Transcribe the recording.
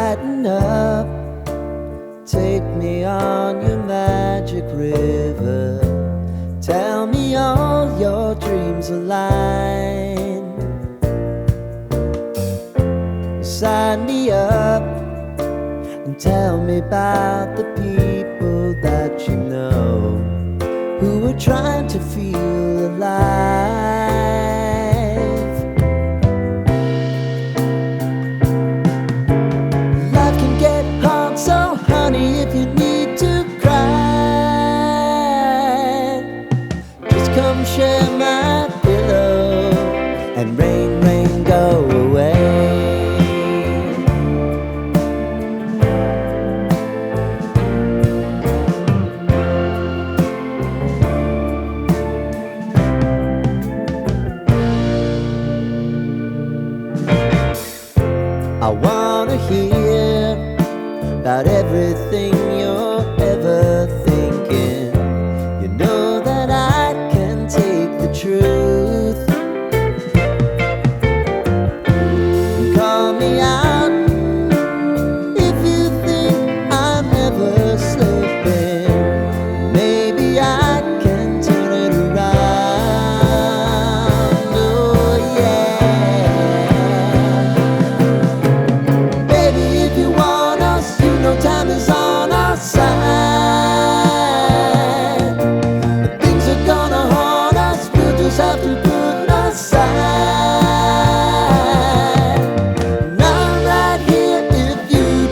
Lighten up, take me on your magic river. Tell me all your dreams align. Sign me up and tell me about the people that you know who are trying to feel alive. Life can get hard, so honey, if you need to cry, just come share my pillow and rain, rain, go away. I wanna hear about everything you're